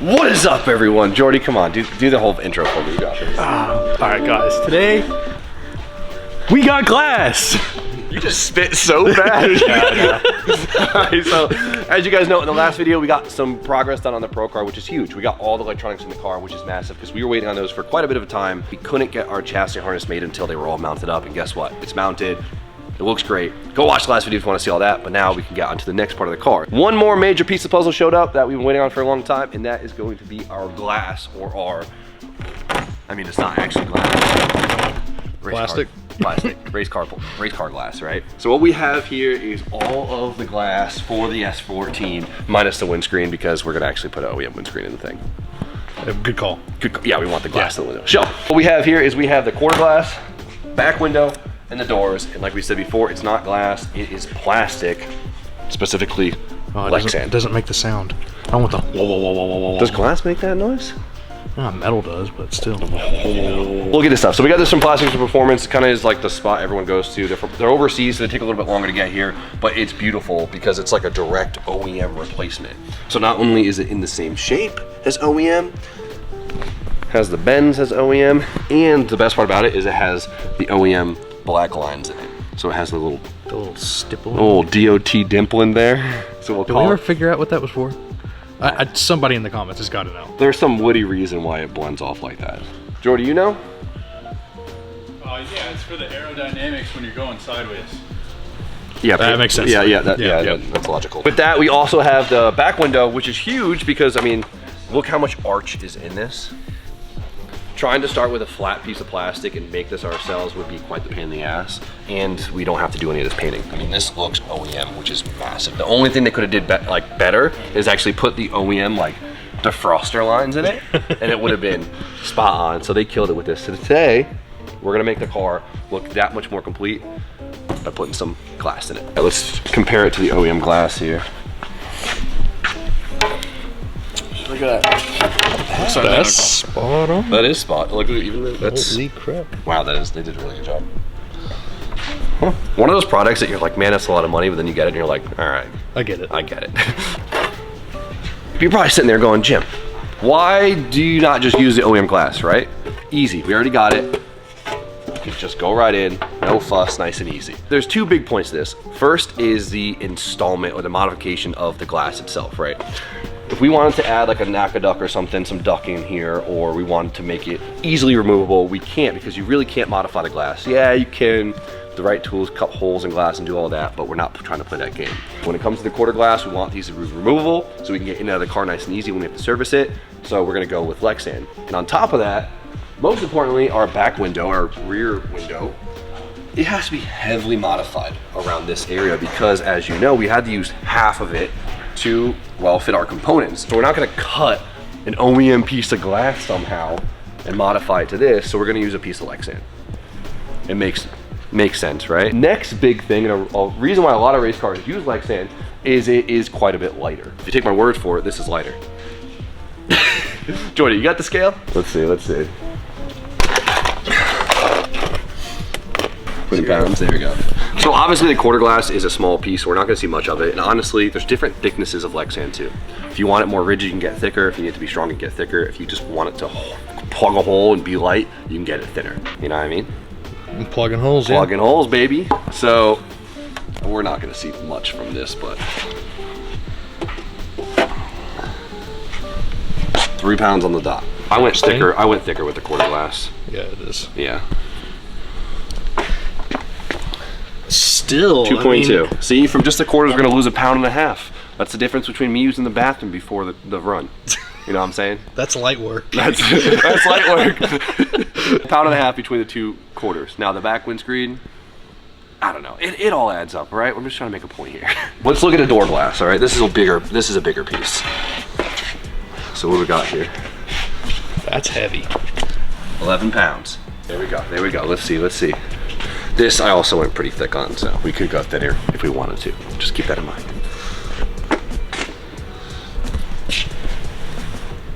What is up, everyone? Jordy, come on, do the whole intro for me. You got this. All right, guys. Today we got glass. You just spit so fast. Alright, so as you guys know, in the last video, we got some progress done on the Pro car, which is huge. We got all the electronics in the car, which is massive, because we were waiting on those for quite a bit of time. We couldn't get our chassis harness made until they were all mounted up, and guess what? It's mounted. It looks great. Go watch the last video if you want to see all that, but now we can get onto the next part of the car. One more major piece of puzzle showed up that we've been waiting on for a long time, and that is going to be our glass, or our, I mean, it's not actually glass. Plastic. Race car glass, right? So what we have here is all of the glass for the S14, minus the windscreen, because we're gonna actually put an OEM windscreen in the thing. Good call. Yeah, we want the glass in the window. So what we have here is we have the quarter glass, back window, and the doors. And like we said before, it's not glass, it is plastic, specifically Lexan. It doesn't make the sound. I want the whoa. Does glass make that noise? Metal does, but still. Look at this stuff. So we got this from Plastics for Performance. Kind of is like the spot everyone goes to. They're overseas, so they take a little bit longer to get here, but it's beautiful because it's like a direct OEM replacement. So not only is it in the same shape as OEM, has the bends as OEM, and the best part about it is it has the OEM black lines in it. So it has the little stipple, little DOT dimple in there. So we'll Did we ever figure out what that was for? Somebody in the comments has got to know. There's some witty reason why it blends off like that. Jordy, you know? Yeah, it's for the aerodynamics when you're going sideways. Yeah, that makes sense. Yeah, that's logical. With that, we also have the back window, which is huge because, I mean, look how much arch is in this. Trying to start with a flat piece of plastic and make this ourselves would be quite the pain in the ass, and we don't have to do any of this painting. I mean, this looks OEM, which is massive. The only thing they could have did better is actually put the OEM like defroster lines in it, and it would have been spot on. So they killed it with this. So today, we're gonna make the car look that much more complete by putting some glass in it. Right, let's compare it to the OEM glass here. Look at that. That's spot on. That is spot. Look, even that's. Holy crap! Wow, they did a really good job. Huh. One of those products that you're like, man, that's a lot of money, but then you get it and you're like, all right, I get it. You're probably sitting there going, Jim, why do you not just use the OEM glass, right? Easy, we already got it. You just go right in, no fuss, nice and easy. There's two big points to this. First is the installment or the modification of the glass itself, right? If we wanted to add like a NACA duck or something, some ducking here, or we wanted to make it easily removable, we can't, because you really can't modify the glass. Yeah, you can, with the right tools, cut holes in glass and do all that, but we're not trying to play that game. When it comes to the quarter glass, we want these to be removable so we can get in and out of the car nice and easy when we have to service it. So we're gonna go with Lexan. And on top of that, most importantly, our back window, our rear window, it has to be heavily modified around this area because, as you know, we had to use half of it to, well, fit our components. So we're not gonna cut an OEM piece of glass somehow and modify it to this, so we're gonna use a piece of Lexan. It makes sense, right? Next big thing, and a reason why a lot of race cars use Lexan is it is quite a bit lighter. If you take my word for it, this is lighter. Jordy, you got the scale? Let's see. 20 pounds, there we go. So obviously the quarter glass is a small piece, so we're not gonna see much of it. And honestly, there's different thicknesses of Lexan too. If you want it more rigid, you can get thicker. If you need it to be strong, you can get thicker. If you just want it to plug a hole and be light, you can get it thinner. You know what I mean? And plugging holes, Plugging holes, baby. So we're not gonna see much from this, but 3 pounds on the dot. I went thicker with the quarter glass. Yeah, it is. Yeah. Still 2.2. I mean, See, from just a quarter, we're gonna lose 1.5 pounds. That's the difference between me using the bathroom before the run. You know what I'm saying? That's light work. That's light work. 1.5 pounds between the two quarters. Now the back windscreen, I don't know. It all adds up, right? I'm just trying to make a point here. Let's look at the door glass. All right, this is a bigger piece. So what do we got here? That's heavy. 11 pounds. There we go. Let's see. This I also went pretty thick on, so we could go thinner if we wanted to. Just keep that in mind.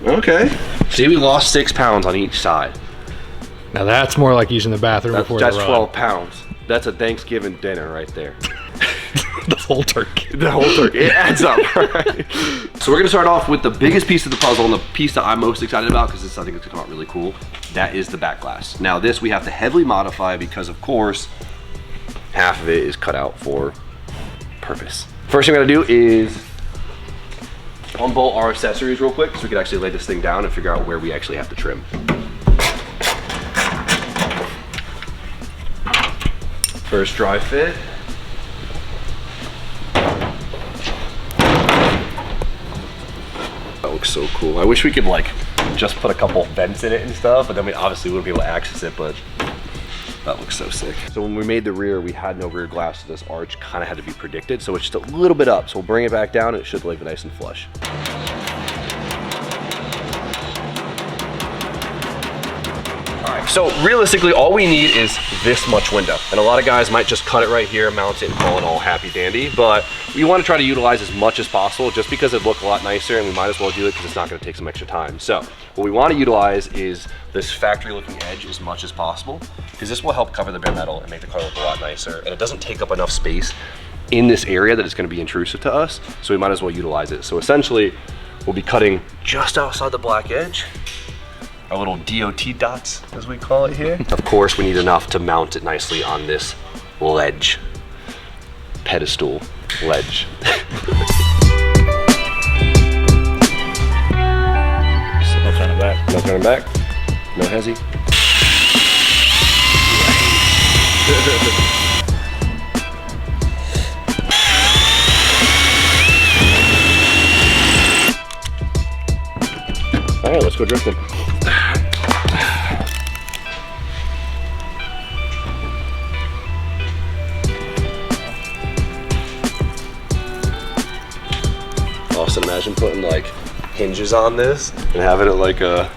Okay. See, we lost 6 pounds on each side. Now that's more like using the bathroom before the run. That's 12 pounds. That's a Thanksgiving dinner right there. The whole turkey. The whole turkey. It adds up, right? So we're gonna start off with the biggest piece of the puzzle and the piece that I'm most excited about because I think it's gonna come out really cool. That is the back glass. Now this we have to heavily modify because of course, half of it is cut out for purpose. First thing we gotta do is unbolt our accessories real quick so we can actually lay this thing down and figure out where we actually have to trim. First dry fit. That looks so cool. I wish we could like just put a couple vents in it and stuff, but then we obviously wouldn't be able to access it, but that looks so sick. So when we made the rear, we had no rear glass, so this arch kind of had to be predicted. So it's just a little bit up. So we'll bring it back down and it should leave nice and flush. So realistically, all we need is this much window. And a lot of guys might just cut it right here, mount it, and call it all happy dandy. But we want to try to utilize as much as possible just because it look a lot nicer, and we might as well do it because it's not going to take some extra time. So what we want to utilize is this factory looking edge as much as possible because this will help cover the bare metal and make the car look a lot nicer. And it doesn't take up enough space in this area that it's going to be intrusive to us. So we might as well utilize it. So essentially, we'll be cutting just outside the black edge. Our little DOT dots, as we call it here. Of course, we need enough to mount it nicely on this ledge. Pedestal ledge. No turning back. No turning back. No hezzy. All right, let's go drifting. Austin, imagine putting like hinges on this and having it like a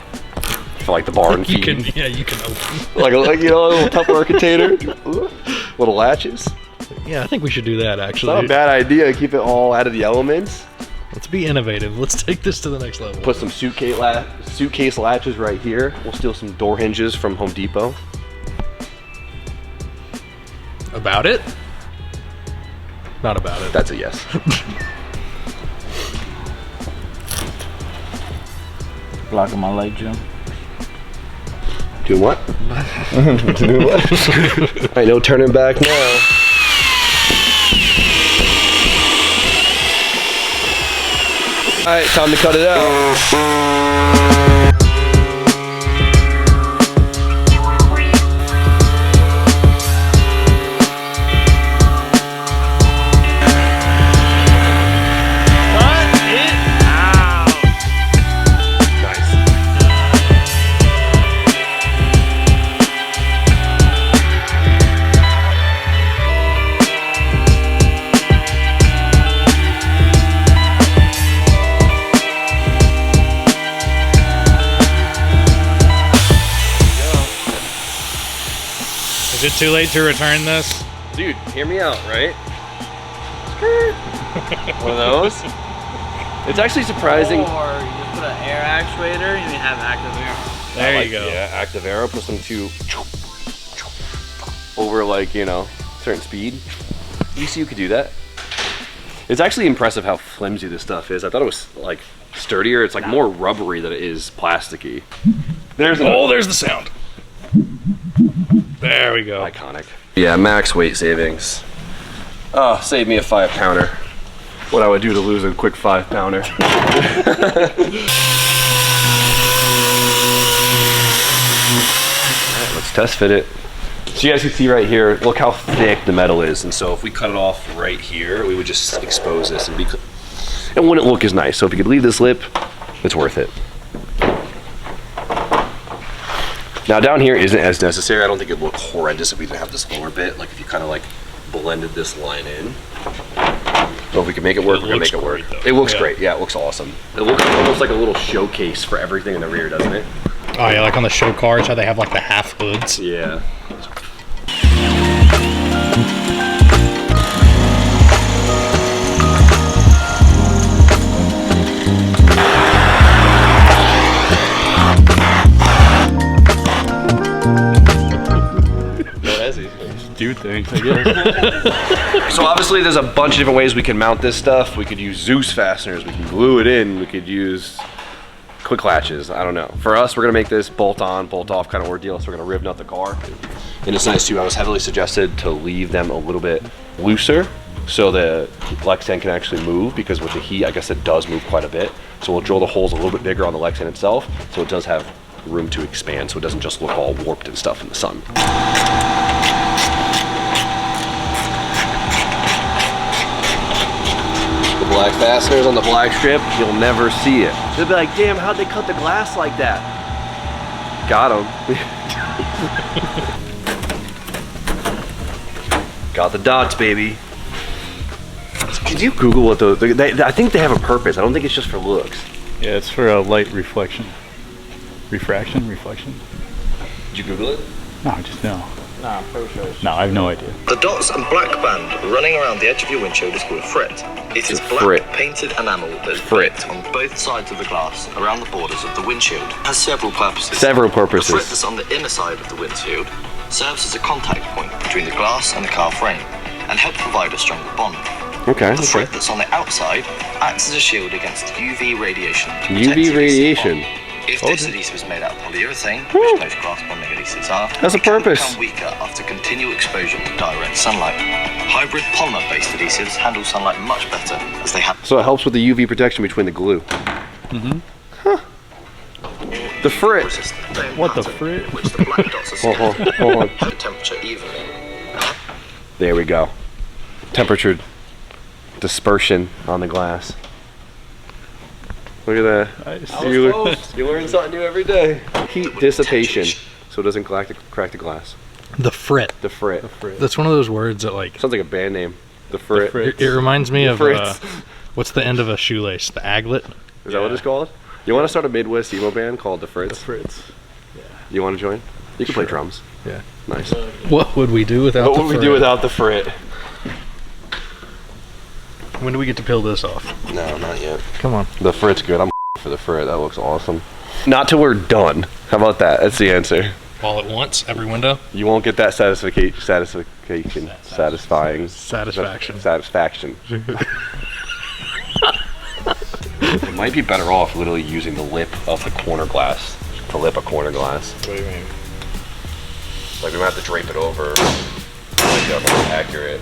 for like the barn You feed. can, yeah, you can open. like you know, a little Tupperware container, little latches. Yeah, I think we should do that It's actually. not a bad idea. Keep it all out of the elements. Let's be innovative. Let's take this to the next level. Put some suitcase latches right here. We'll steal some door hinges from Home Depot. About it? Not about it. That's a yes. Blocking my leg, Jim. Doing what? Doing what? Ain't no turning back now. All right, time to cut it out. Is it too late to return this? Dude, hear me out, right? One of those. It's actually surprising. Or you just put an air actuator and you have active air. There Like, you go. Yeah, active arrow, put them to over like, you know, certain speed. You see you could do that. It's actually impressive how flimsy this stuff is. I thought it was like sturdier. It's like more rubbery than it is plasticky. There's There's the sound. There we go. iconic. Yeah, max weight savings. Oh, save me a 5-pounder. What I would do to lose a quick 5-pounder. Alright, let's test fit it. So you guys can see right here, look how thick the metal is. And so if we cut it off right here, we would just expose this and it wouldn't look as nice. So if you could leave this lip, it's worth it. Now down here isn't as necessary. I don't think it'd look horrendous if we didn't have this lower bit. Like if you kind of like blended this line in. So if we can make it work, we're gonna make it work. Great, though. It looks Yeah. great. Yeah, it looks awesome. It looks almost like a little showcase for everything in the rear, doesn't it? Oh yeah, like on the show cars, how they have like the half hoods. Yeah. Do things, I guess. So obviously there's a bunch of different ways we can mount this stuff. We could use Zeus fasteners, we can glue it in, we could use quick latches, I don't know. For us, we're gonna make this bolt on, bolt off kind of ordeal, so we're gonna riv nut the car. And it's nice too, I was heavily suggested to leave them a little bit looser so the Lexan can actually move, because with the heat, I guess it does move quite a bit. So we'll drill the holes a little bit bigger on the Lexan itself, so it does have room to expand, so it doesn't just look all warped and stuff in the sun. The black fasteners on the black strip, you'll never see it. They'll be like, damn, how'd they cut the glass like that? Got them. Got the dots, baby. Could you Google what those, I think they have a purpose. I don't think it's just for looks. Yeah, it's for a light reflection. Refraction? Reflection? Did you Google it? No, just no. No, I'm pretty sure. No, I have no idea. The dots and black band running around the edge of your windshield is called frit. It is black frit. painted enamel that is Frit. baked on both sides of the glass around the borders of the windshield. It has several purposes. Several The frit purposes. that's on the inner side of the windshield serves as a contact point between the glass and the car frame and helps provide a stronger bond. Okay, The okay. frit that's on the outside acts as a shield against UV radiation. to protect UV the adhesive radiation. bond. If this adhesive is made out of polyurethane, Woo. which most glass bonding adhesives are, That's a it can purpose. become weaker after continual exposure to direct sunlight. Hybrid polymer-based adhesives handle sunlight much better as they have. So it helps with the UV protection between the glue. Huh. The frit. What the frit? Which the black dots are Hold on, scattered hold on. at temperature evenly. There we go. Temperature dispersion on the glass. Look at that. You learn something new every day. Heat dissipation, so it doesn't crack the glass. The frit. The frit. That's one of those words that like Sounds like a band name. The frit. it reminds me of Frits. what's the end of a shoelace? The aglet. Is that what it's called? You want to start a Midwest emo band called the Frits? Fritz. You want to join? You can play drums. Yeah. Nice. What would we do without? What the would we frit? do without the frit? When do we get to peel this off? No, not yet. Come on. The frit's good. I'm for the frit. That looks awesome. Not till we're done. How about that? That's the answer. All at once, every window. You won't get that satisfaction. Satisfaction. It might be better off literally using the lip of the corner glass to lip a corner glass. What do you mean? Like we might have to drape it over. Make it more accurate.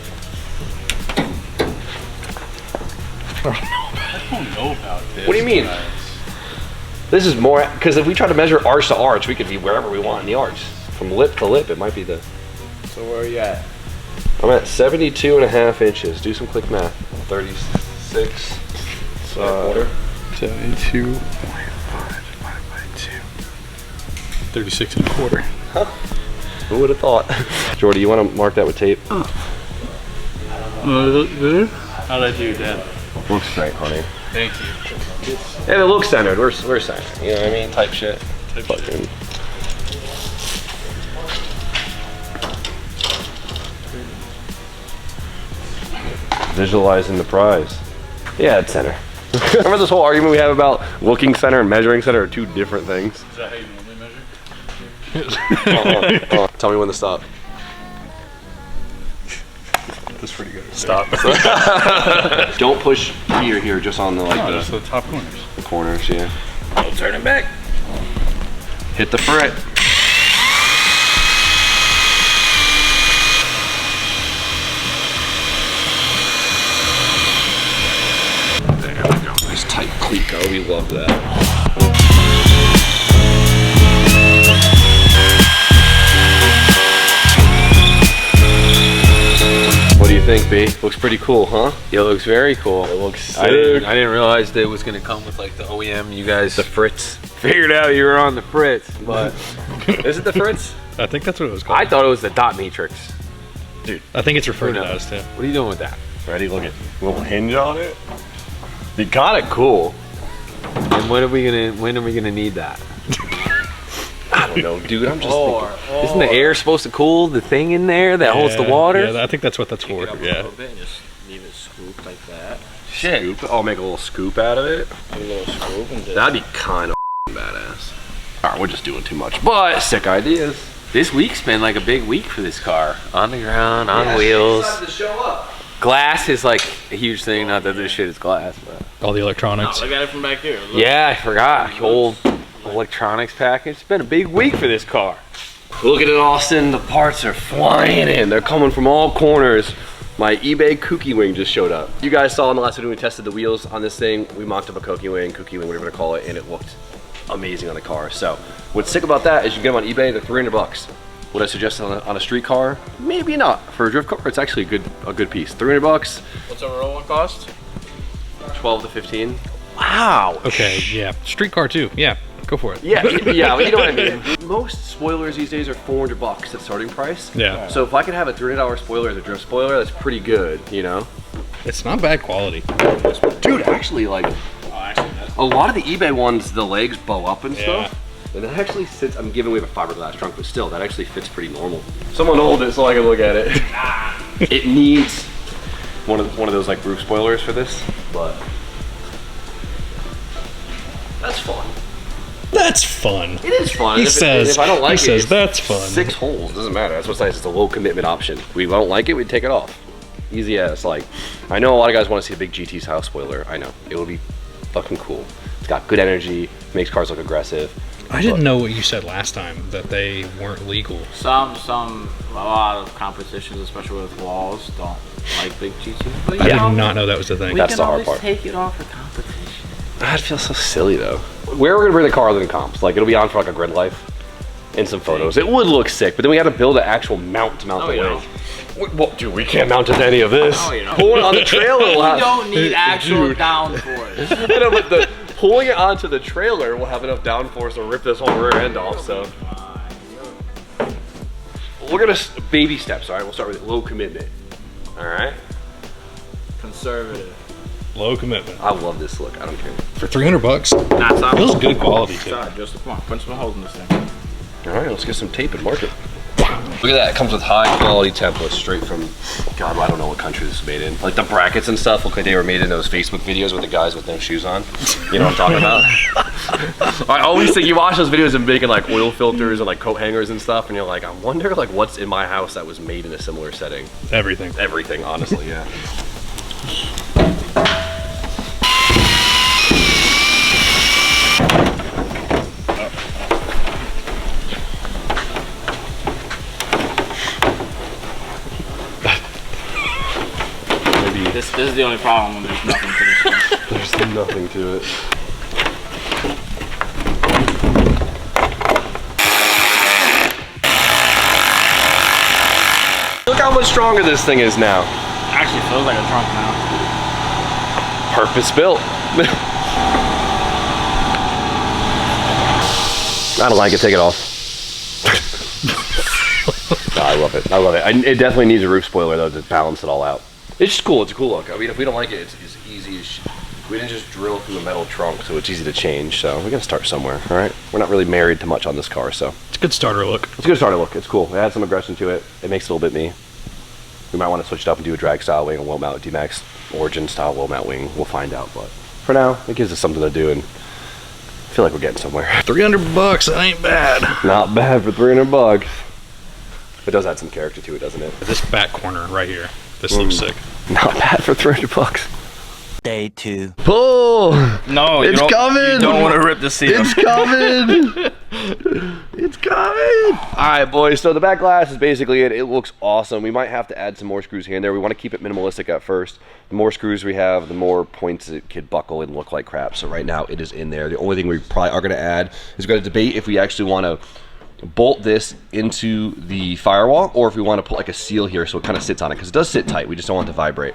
I don't know about this. What do you mean? guys. This is more, because if we try to measure arch to arch, we could be wherever we want in the arch. From lip to lip, it might be the... So where are you at? I'm at 72.5 inches. Do some quick math. 36. Quarter. 72 divided by 2. 36 and a quarter. Who would have thought? Jordy, you want to mark that with tape? How'd I do, Dad? Looks straight, honey. Thank you. And it looks centered. We're centered. You know what I mean? Type shit. Fucking. Visualizing the prize. Yeah, it's center. Remember this whole argument we have about looking center and measuring center are two different things? Is that how you normally measure? Tell me when to stop. That's pretty good. Stop. Don't push here, just on the No, just the top corners. the corners, yeah. Oh, turn it back. Hit the frit. There we go. Nice tight cleat. Oh, we love that. What do you think, B? Looks pretty cool, huh? It looks very cool. It looks sick. I didn't realize that it was gonna come with like the OEM. You guys The Fritz. figured out you were on the Fritz, but Is it the Fritz? I think that's what it was called. I thought it was the dot matrix. I think it's referred Who to knows? as too. What are you doing with that? Ready? Look at little hinge on it. You got it cool. And when are we gonna need that? I don't know, dude. I'm just thinking. Isn't the air supposed to cool the thing in there that holds the water? Yeah, I think that's what that's for. Yeah. bit and just leave it scooped like that. Shit. I'll make a little scoop out of it. A little scoop and just... That'd be kind of badass. Alright, we're just doing too much, but sick ideas. This week's been like a big week for this car. On the ground, on wheels. To show up. glass is like a huge thing. Not that this shit is glass, but All the electronics. Look at it from back here. Look. yeah, I forgot. Old electronics package. It's been a big week for this car. Look at it, Austin. The parts are flying in. They're coming from all corners. My eBay kooky wing just showed up. You guys saw in the last video we tested the wheels on this thing. We mocked up a kooky wing, whatever you want to call it, and it looked amazing on the car. So what's sick about that is you get them on eBay, they're 300 bucks. Would I suggest it on a street car? Maybe not. For a drift car, it's actually a good piece. 300 bucks. What's a real one cost? 12 to 15. Wow. Okay, yeah. Street car too. Yeah, go for it. Yeah, yeah, you know what I mean. Most spoilers these days are 400 bucks at starting price. Yeah. So if I could have a $300 spoiler as a drift spoiler, that's pretty good, you know? It's not bad quality. Dude, actually, like, a lot of the eBay ones, the legs bow up and stuff. And that actually sits, I'm giving away a fiberglass trunk, but still, that actually fits pretty normal. Someone hold it so I can look at it. It needs one of those like roof spoilers for this, but that's fun. That's fun. It is fun. He says, if I don't like he says it, that's fun. 6 holes, doesn't matter. That's what's nice, it's a low commitment option. If we don't like it, we take it off. Easy as, like, I know a lot of guys want to see a big GT style spoiler. I know, it would be fucking cool. It's got good energy, makes cars look aggressive. I didn't know what you said last time, that they weren't legal. A lot of competitions, especially with walls, don't like big GT. But I did not know that was the thing. That's the hard part. Take it off for competition. I'd feel so silly though. Where we're gonna bring the car other than comps? Like it'll be on for like a grid life and some photos. It would look sick, but then we got to build an actual mount to mount the wing. Well, dude, we can't mount it to any of this. Pulling it on the trailer will have. You don't need actual downforce. I know, but pulling it onto the trailer will have enough downforce to rip this whole rear end off. So we're gonna baby steps. All right, we'll start with low commitment. All right. Conservative. Low commitment. I love this look. I don't care. For 300 bucks, Not stop. feels good quality too. Sorry, just come on, punch some holes in this thing. All right, let's get some tape and mark it. Look at that, it comes with high quality templates straight from, God, I don't know what country this is made in. Like the brackets and stuff look like they were made in those Facebook videos with the guys with no shoes on. You know what I'm talking about? I always think you watch those videos of making like oil filters and like coat hangers and stuff, and you're like, I wonder like what's in my house that was made in a similar setting. Everything. Everything, honestly, yeah. This is the only problem when there's nothing to this thing. There's nothing to it. Look how much stronger this thing is now. Actually feels like a trunk now. Purpose built. I don't like it, take it off. No, I love it, I love it. It definitely needs a roof spoiler though to balance it all out. It's just cool, it's a cool look. I mean, if we don't like it, it's easy as shit. We didn't just drill through a metal trunk, so it's easy to change. So we gotta start somewhere, all right? We're not really married to much on this car, so. It's a good starter look. It's a good starter look, it's cool. It adds some aggression to it. It makes it a little bit me. We might want to switch it up and do a drag style wing, a wheel mount D-Max origin style wheel mount wing. We'll find out, but for now, it gives us something to do and I feel like we're getting somewhere. 300 bucks, that ain't bad. Not bad for 300 bucks. It does add some character to it, doesn't it? This back corner right here, this looks sick. Not bad for 300 bucks. Day 2. Pull! No, It's coming! You don't want to rip the seal. It's coming! It's coming! Alright boys, so the back glass is basically it. It looks awesome. We might have to add some more screws here and there. We want to keep it minimalistic at first. The more screws we have, the more points it could buckle and look like crap. So right now it is in there. The only thing we probably are going to add is we're going to debate if we actually want to bolt this into the firewall or if we want to put like a seal here so it kind of sits on it because it does sit tight. We just don't want it to vibrate.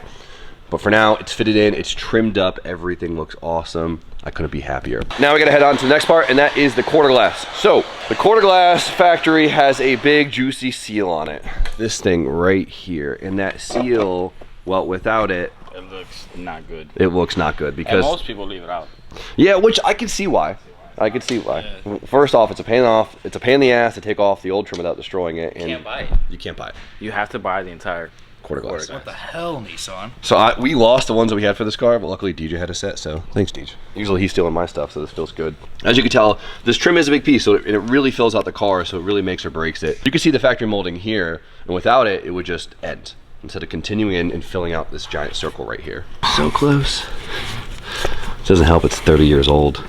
But for now, it's fitted in, it's trimmed up, everything looks awesome. I couldn't be happier. Now we gotta head on to the next part, and that is the quarter glass. So, the quarter glass factory has a big juicy seal on it. This thing right here, and that seal, well, without it, It looks not good. it looks not good because... And most people leave it out. Yeah, which I can see why. I can see why. Yeah. First off, it's a pain in the ass to take off the old trim without destroying it. And You can't buy it. You can't buy it. You have to buy the entire Quarter glass. What the hell, Nissan? So we lost the ones that we had for this car, but luckily DJ had a set, so thanks DJ. Usually he's stealing my stuff, so this feels good. As you can tell, this trim is a big piece, so it really fills out the car, so it really makes or breaks it. You can see the factory molding here, and without it, it would just end. instead of continuing in and filling out this giant circle right here. So close. It doesn't help, it's 30 years old.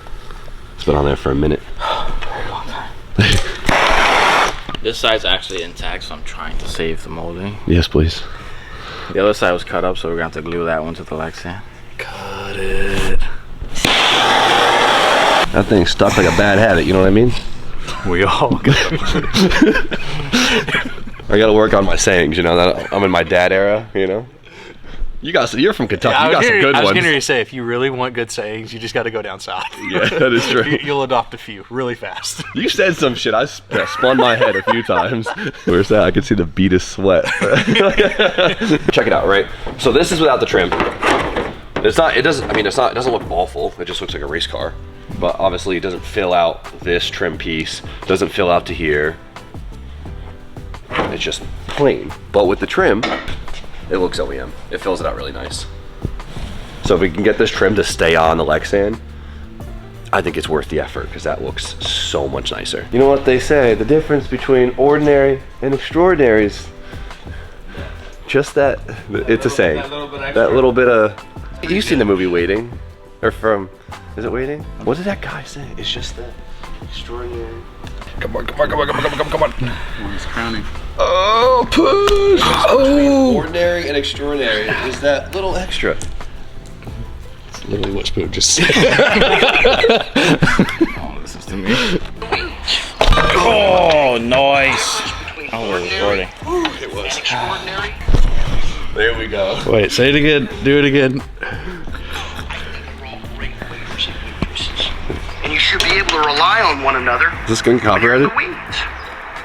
It's been on there for a minute. Very long time. This side's actually intact, so I'm trying to save the molding. Yes, please. The other side was cut up, so we're gonna have to glue that one to the Lexan. Cut it. That thing's stuck like a bad habit, you know what I mean? We all got I gotta work on my sayings, you know, that I'm in my dad era, you know? You're from Kentucky, you got some good I was ones. going to say, if you really want good sayings, you just got to go down south. Yeah, that is true. You'll adopt a few really fast. You said some shit, I spun my head a few times. Where's that? I can see the bead of sweat. Check it out, right? So this is without the trim. It doesn't look awful. It just looks like a race car. But obviously it doesn't fill out this trim piece, doesn't fill out to here. It's just plain. But with the trim, it looks OEM. It fills it out really nice. So if we can get this trim to stay on the Lexan, I think it's worth the effort because that looks so much nicer. You know what they say, the difference between ordinary and extraordinary is just that, it's a saying. That little bit of, you've seen the movie Waiting? Or from, is it Waiting? What did that guy say? It's just that extraordinary. Come on. He's crowning. Oh, push! Oh! Ordinary and extraordinary is that little extra. That's literally what Spoon just said. Oh, this is to me. Oh, nice. Oh, we're recording. It was. There we go. Wait, say it again. Do it again. And you should be able to rely on one another. Is this getting copyrighted? The wings.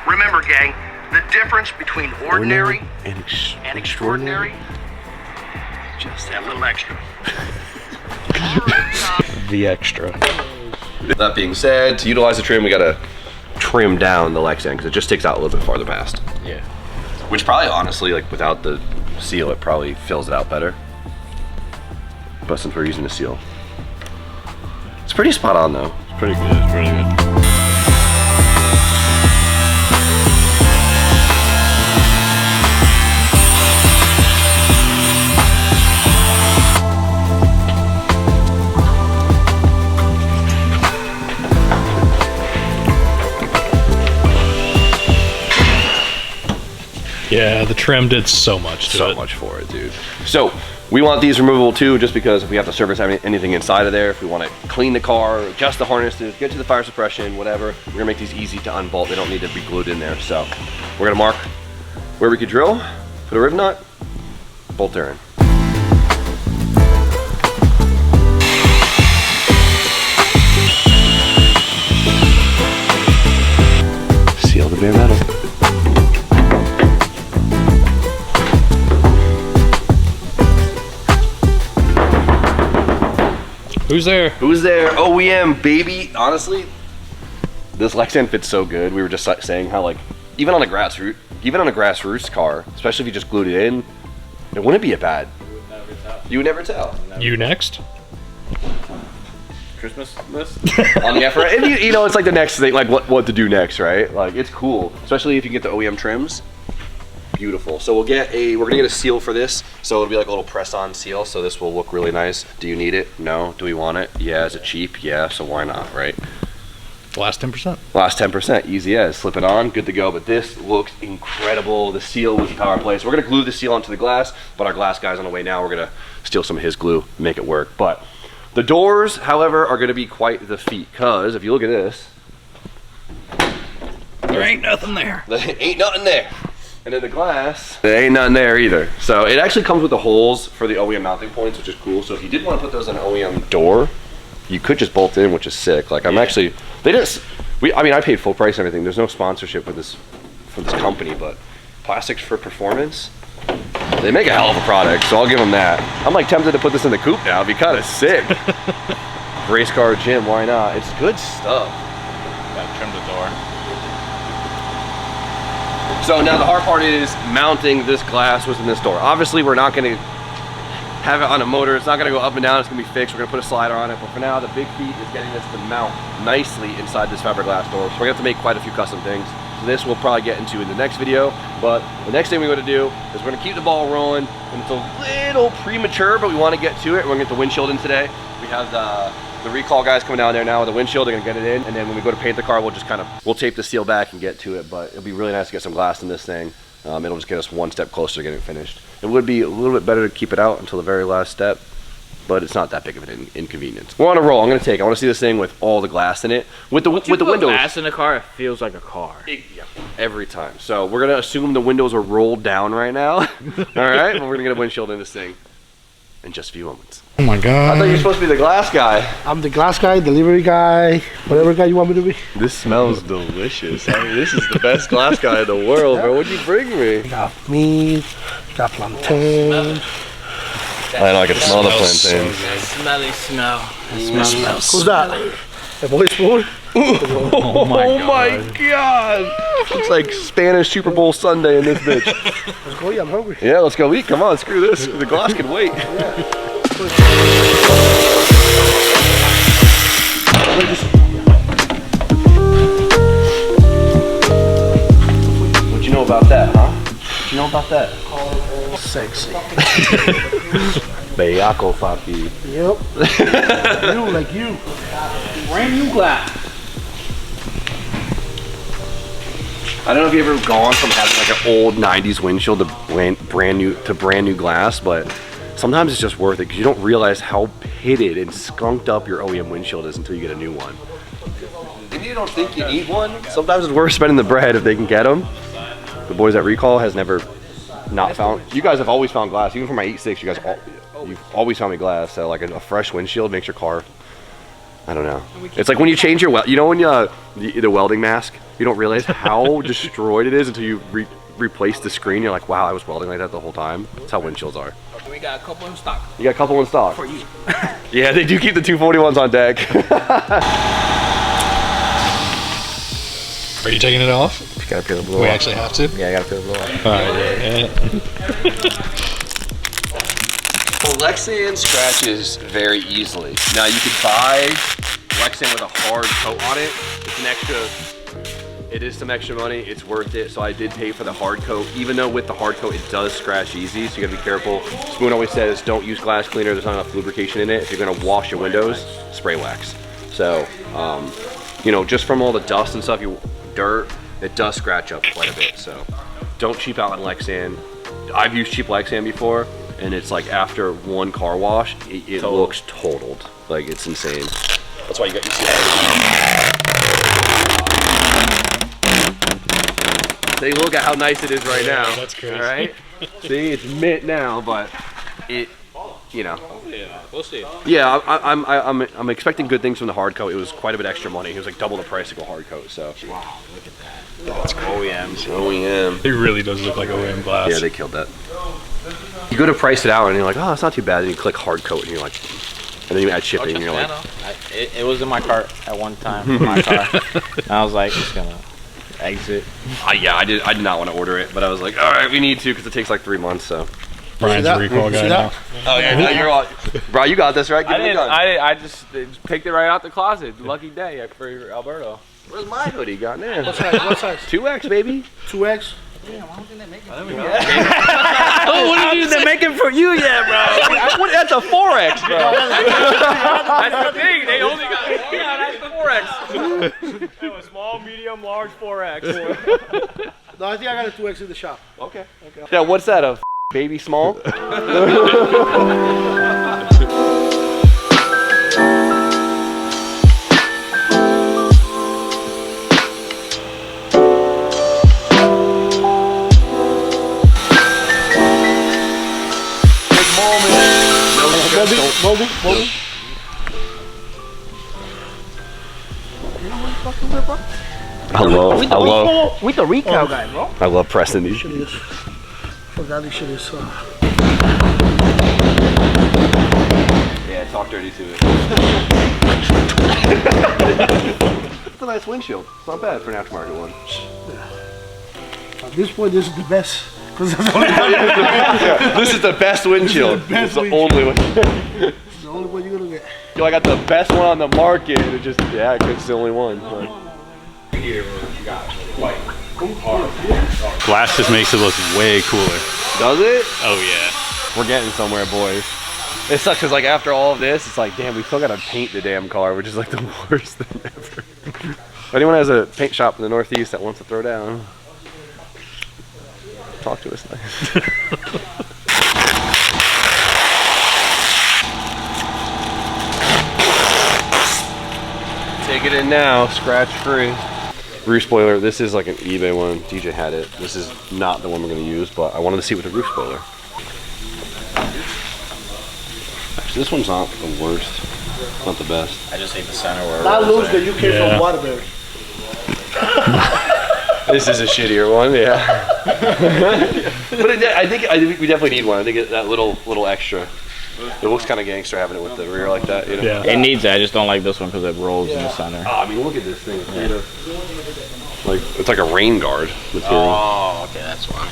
Remember, gang, the difference between ordinary and extraordinary, just that little extra. The extra. That being said, to utilize the trim, we gotta trim down the Lexan because it just sticks out a little bit farther past. Yeah. Which probably, honestly, like without the seal, it probably fills it out better. But since we're using the seal, it's pretty spot on though. It's pretty good. It's pretty good. Yeah, the trim did so much to it. So much for it, dude. So we want these removable too, just because if we have to service anything inside of there, if we want to clean the car, adjust the harnesses, get to the fire suppression, whatever, we're gonna make these easy to unbolt. They don't need to be glued in there. So we're gonna mark where we could drill, put a rib nut, bolt her in. Seal the bare metal. Who's there? Who's there? OEM, baby. Honestly, this Lexan fits so good. We were just saying how, like, even on a grassroots car, especially if you just glued it in, it wouldn't be a bad. You would never tell. You next? Christmas list? On the effort. And you know, it's like the next thing, like what to do next, right? Like, it's cool, especially if you get the OEM trims. Beautiful. So we're gonna get a seal for this. So it'll be like a little press-on seal. So this will look really nice. Do you need it? No. Do we want it? Yeah. Is it cheap? Yeah. So why not, right? Last 10%. Last 10%, easy as. Slip it on, good to go. But this looks incredible. The seal was the power play. So we're gonna glue the seal onto the glass, but our glass guy's on the way now. We're gonna steal some of his glue, make it work. But the doors, however, are gonna be quite the feat, because if you look at this, There ain't nothing there. there ain't nothing there. And then the glass, there ain't nothing there either. So it actually comes with the holes for the OEM mounting points, which is cool. So if you did want to put those on an OEM door, you could just bolt in, which is sick. Like, I'm actually, I paid full price and everything. There's no sponsorship with this company, but Plastics for Performance, they make a hell of a product, so I'll give them that. I'm like tempted to put this in the coupe now. It'd be kind of sick. Race car gym, why not? It's good stuff. Gotta trim the door. So now the hard part is mounting this glass within this door. Obviously, we're not gonna have it on a motor. It's not gonna go up and down. It's gonna be fixed. We're gonna put a slider on it. But for now, the big feat is getting this to mount nicely inside this fiberglass door. So we're gonna have to make quite a few custom things. So This we'll probably get into in the next video, but the next thing we're gonna do is we're gonna keep the ball rolling, and it's a little premature, but we wanna get to it. We're gonna get the windshield in today. We have the recall guys coming down there now with the windshield. They're gonna get it in, and then when we go to paint the car, we'll tape the seal back and get to it, but it'll be really nice to get some glass in this thing. It'll just get us one step closer to getting it finished. It would be a little bit better to keep it out until the very last step, but it's not that big of an inconvenience. We're on a roll. I want to see this thing with all the glass in it. With the windows. Glass in the car, it feels like a car. Yeah, every time. So we're gonna assume the windows are rolled down right now. All right, but we're gonna get a windshield in this thing in just a few moments. Oh my god. I thought you were supposed to be the glass guy. I'm the glass guy, delivery guy, whatever guy you want me to be. This smells delicious. I mean, this is the best glass guy in the world, bro. What'd you bring me? Got meat, got plantain. I know I can smell the plantain. That smelly smell. That smells. Who's that? A boy spoon? Oh my god! Looks like Spanish Super Bowl Sunday in this bitch. Let's go eat, I'm hungry. Yeah, let's go eat. Come on, screw this. The glass can wait. What you know about that, huh? What you know about that? Sexy. Bellaco, papi. Yep. You, like you. Brand new glass. I don't know if you've ever gone from having like an old 90s windshield to brand new glass, but sometimes it's just worth it because you don't realize how pitted and skunked up your OEM windshield is until you get a new one. If you don't think you need one, sometimes it's worth spending the bread if they can get them. The boys at Recall has never not found. You guys have always found glass, even for my 8.6. You guys, you've always found me glass. So like a fresh windshield makes your car. I don't know. It's like when you change your when the welding mask, you don't realize how destroyed it is until you replace the screen. You're like, wow, I was welding like that the whole time. That's how windshields are. We got a couple in stock. You got a couple in stock. For you. Yeah, they do keep the 241s on deck. Are you taking it off? You gotta peel the blue off. We actually have to? Yeah, I gotta peel the blue off. Alright, Well, Lexan scratches very easily. Now you could buy Lexan with a hard coat on it. It's an extra, it is some extra money. It's worth it. So I did pay for the hard coat, even though with the hard coat, it does scratch easy. So you gotta be careful. Spoon always says, don't use glass cleaner. There's not enough lubrication in it. If you're gonna wash your windows, spray wax. So, you know, just from all the dust and stuff, dirt, it does scratch up quite a bit. So don't cheap out on Lexan. I've used cheap Lexan before, and it's like after one car wash, it looks totaled. Like, it's insane. That's why you got your Take a look at how nice it is right now. That's crazy. All right? See, it's mint now, but it, you know. Yeah, we'll see. Yeah, I'm expecting good things from the hard coat. It was quite a bit extra money. It was like double the price to go hard coat. So. Wow, look at that. That's OEMs. OEM. It really does look like OEM glass. Yeah, they killed that. You go to price it out and you're like, oh, it's not too bad. And you click hard coat and you're like, and then you add shipping and you're like. It was in my cart at one time. My car. And I was like, just gonna exit. Yeah, I did not want to order it, but I was like, all right, we need to because it takes like 3 months. So. Brian's a recall guy now. Oh yeah, now you're all. Bro, you got this, right? Give me the gun. I just picked it right out the closet. Lucky day for Alberto. Where's my hoodie? Goddamn. What size? What size? 2X, baby. 2X? Oh, what are you they're making for you yet, bro? That's a 4X, bro. That's the thing. They only got that's the 4X. It was small, medium, large, 4X. No, I think I got a 2X in the shop. Okay. Yeah, what's that? A baby small? Molding. I We the recall guy, bro. I love pressing these. Forgot this shit is. Yeah, talk dirty to it. It's a nice windshield. It's not bad for an aftermarket one. At this point, this is the best. This is the best windshield. It's the only one. It's the only one you're gonna get. Yo, I got the best one on the market. It just, yeah, it's the only one. But. here where you got like hard. Glass just makes it look way cooler. Does it? Oh yeah. We're getting somewhere, boys. It sucks because like after all of this, it's like, damn, we still gotta paint the damn car, which is like the worst thing ever. If anyone has a paint shop in the Northeast that wants to throw down, talk to us. Take it in now, scratch free. Roof spoiler, this is like an eBay one. DJ had it. This is not the one we're gonna use, but I wanted to see with the roof spoiler. Actually, this one's not the worst. Not the best. I just hate the center where Not lose that you came from Waterbury. This is a shittier one, yeah. But I think we definitely need one. I think that little extra. It looks kind of gangster having it with the rear like that, you know? Yeah. It needs it. I just don't like this one because it rolls in the center. Oh, I mean, look at this thing. It's made of, like, it's like a rain guard material. Oh, okay, that's why.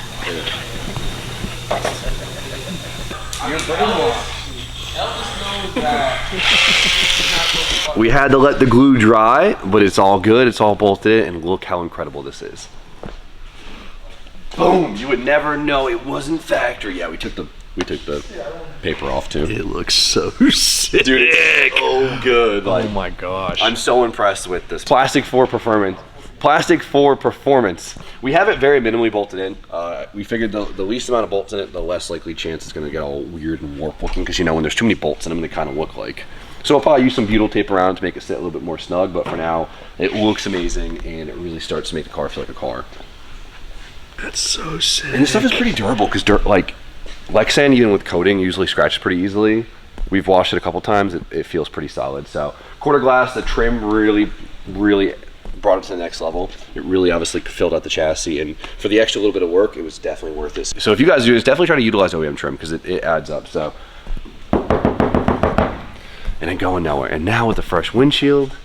We had to let the glue dry, but it's all good. It's all bolted in, and look how incredible this is. Boom! You would never know it wasn't factory. Yeah, we took the paper off too. It looks so sick. Dude, it's so good. Like, Oh my gosh. I'm so impressed with this. Plastic for performance. Plastic for performance. We have it very minimally bolted in. We figured the least amount of bolts in it, the less likely chance it's going to get all weird and warp looking, because you know when there's too many bolts in them, they kind of look like. So I'll probably use some butyl tape around to make it sit a little bit more snug, but for now, it looks amazing, and it really starts to make the car feel like a car. That's so sick. And this stuff is pretty durable, because like Lexan, even with coating, usually scratches pretty easily. We've washed it a couple times. It feels pretty solid. So quarter glass, the trim really brought it to the next level. It really obviously filled out the chassis, and for the extra little bit of work, it was definitely worth it. So if you guys do this, definitely try to utilize OEM trim, because it adds up. So, and then going nowhere. And now with the fresh windshield,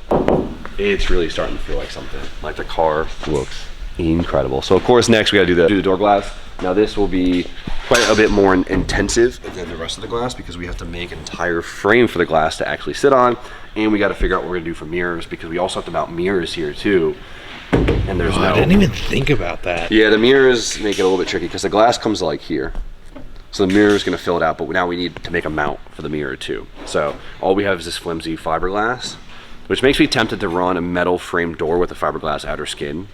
it's really starting to feel like something. Like the car looks incredible. So of course, next we got to do the door glass. Now this will be quite a bit more intensive than the rest of the glass, because we have to make an entire frame for the glass to actually sit on, and we got to figure out what we're gonna do for mirrors, because we also have to mount mirrors here too. And there's I didn't even think about that. Yeah, the mirrors make it a little bit tricky, because the glass comes like here. So the mirror is gonna fill it out, but now we need to make a mount for the mirror too. So all we have is this flimsy fiberglass, which makes me tempted to run a metal frame door with a fiberglass outer skin.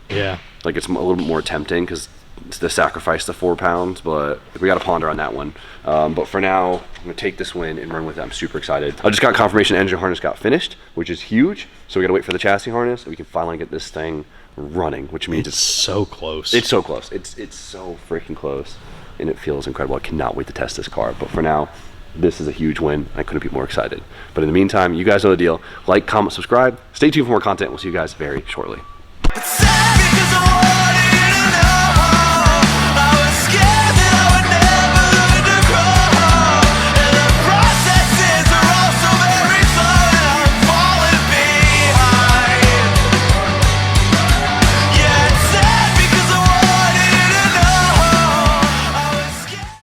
Yeah. Like it's a little bit more tempting, because it's the sacrifice to 4 pounds, but we got to ponder on that one. But for now, I'm gonna take this win and run with it. I'm super excited. I just got confirmation engine harness got finished, which is huge. So we got to wait for the chassis harness, and we can finally get this thing running, which means It's so close. it's so close. It's so freaking close, and it feels incredible. I cannot wait to test this car. But for now, this is a huge win. I couldn't be more excited. But in the meantime, you guys know the deal. Like, comment, subscribe. Stay tuned for more content. We'll see you guys very shortly.